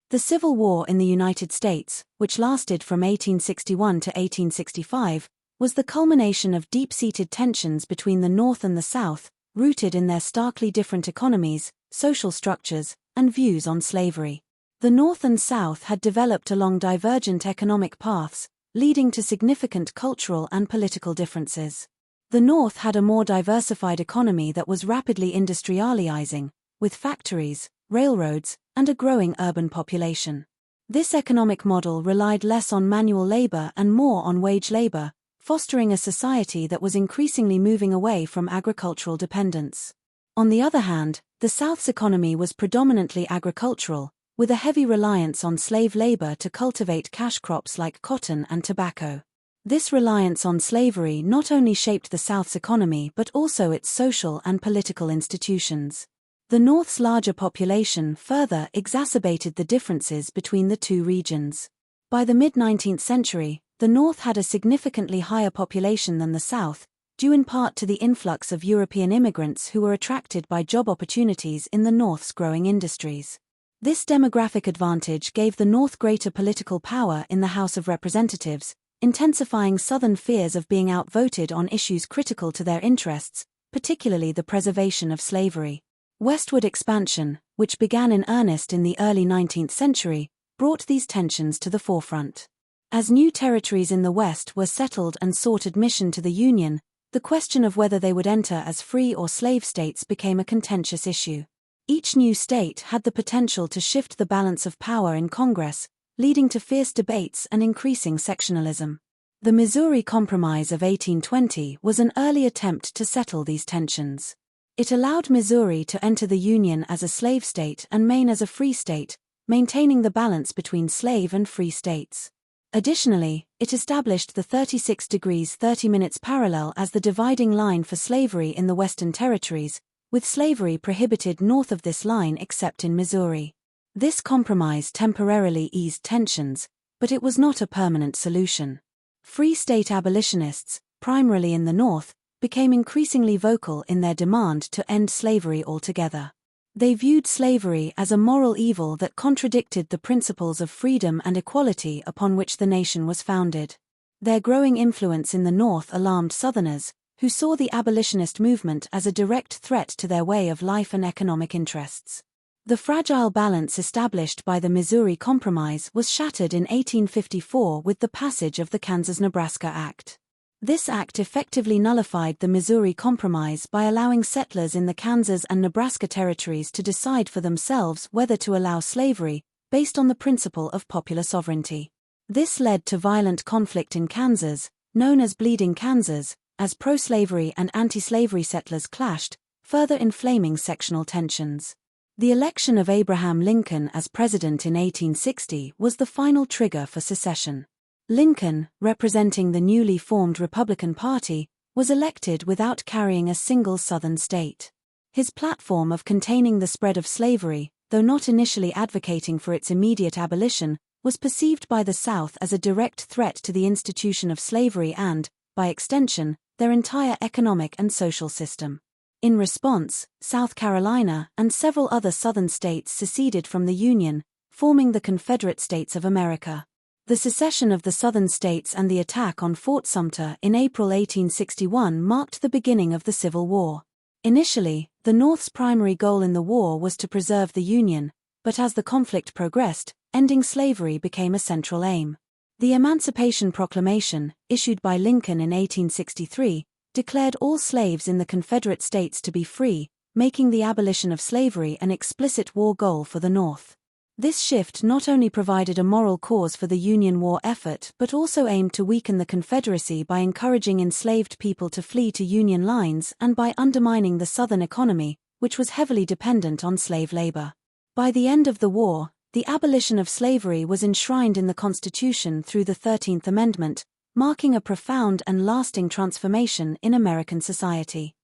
The Civil War in the United States, which lasted from 1861 to 1865, was the culmination of deep-seated tensions between the North and the South, rooted in their starkly different economies, social structures, and views on slavery. The North and South had developed along divergent economic paths, leading to significant cultural and political differences. The North had a more diversified economy that was rapidly industrializing, with factories, railroads, and a growing urban population. This economic model relied less on manual labor and more on wage labor, fostering a society that was increasingly moving away from agricultural dependence. On the other hand, the South's economy was predominantly agricultural, with a heavy reliance on slave labor to cultivate cash crops like cotton and tobacco. This reliance on slavery not only shaped the South's economy but also its social and political institutions. The North's larger population further exacerbated the differences between the two regions. By the mid-19th century, the North had a significantly higher population than the South, due in part to the influx of European immigrants who were attracted by job opportunities in the North's growing industries. This demographic advantage gave the North greater political power in the House of Representatives, intensifying Southern fears of being outvoted on issues critical to their interests, particularly the preservation of slavery. Westward expansion, which began in earnest in the early 19th century, brought these tensions to the forefront. As new territories in the West were settled and sought admission to the Union, the question of whether they would enter as free or slave states became a contentious issue. Each new state had the potential to shift the balance of power in Congress, leading to fierce debates and increasing sectionalism. The Missouri Compromise of 1820 was an early attempt to settle these tensions. It allowed Missouri to enter the Union as a slave state and Maine as a free state, maintaining the balance between slave and free states. Additionally, it established the 36 degrees 30 minutes parallel as the dividing line for slavery in the Western Territories, with slavery prohibited north of this line except in Missouri. This compromise temporarily eased tensions, but it was not a permanent solution. Free state abolitionists, primarily in the North, became increasingly vocal in their demand to end slavery altogether. They viewed slavery as a moral evil that contradicted the principles of freedom and equality upon which the nation was founded. Their growing influence in the North alarmed Southerners, who saw the abolitionist movement as a direct threat to their way of life and economic interests. The fragile balance established by the Missouri Compromise was shattered in 1854 with the passage of the Kansas-Nebraska Act. This act effectively nullified the Missouri Compromise by allowing settlers in the Kansas and Nebraska territories to decide for themselves whether to allow slavery, based on the principle of popular sovereignty. This led to violent conflict in Kansas, known as Bleeding Kansas, as pro-slavery and anti-slavery settlers clashed, further inflaming sectional tensions. The election of Abraham Lincoln as president in 1860 was the final trigger for secession. Lincoln, representing the newly formed Republican Party, was elected without carrying a single Southern state. His platform of containing the spread of slavery, though not initially advocating for its immediate abolition, was perceived by the South as a direct threat to the institution of slavery and, by extension, their entire economic and social system. In response, South Carolina and several other Southern states seceded from the Union, forming the Confederate States of America. The secession of the Southern states and the attack on Fort Sumter in April 1861 marked the beginning of the Civil War. Initially, the North's primary goal in the war was to preserve the Union, but as the conflict progressed, ending slavery became a central aim. The Emancipation Proclamation, issued by Lincoln in 1863, declared all slaves in the Confederate States to be free, making the abolition of slavery an explicit war goal for the North. This shift not only provided a moral cause for the Union war effort but also aimed to weaken the Confederacy by encouraging enslaved people to flee to Union lines and by undermining the Southern economy, which was heavily dependent on slave labor. By the end of the war, the abolition of slavery was enshrined in the Constitution through the 13th Amendment, marking a profound and lasting transformation in American society.